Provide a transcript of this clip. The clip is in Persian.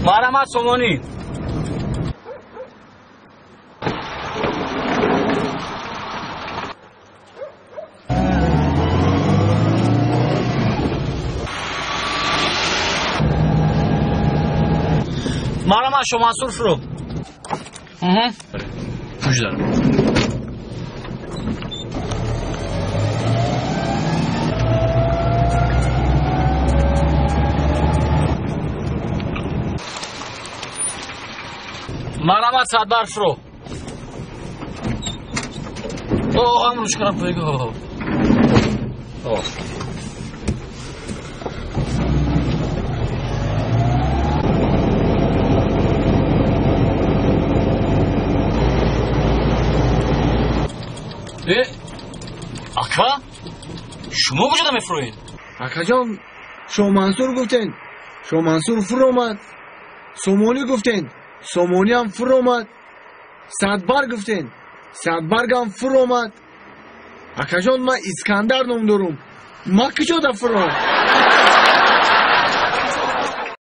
محمد سومانی. محمد شما منصور فرو. گوش دارم. محمد صدبر فرو. هم روش کنم بگو. اکا شما کجا میفروید؟ اکا جان شما منصور گفتین، شما منصور فرو اومد. سومونی گفتین، سومونی هم فرو اومد. صدبرگ گفتین، صدبرگ هم فرو اومد. اکا جان من اسکندر نام دارم. ما کجا فرو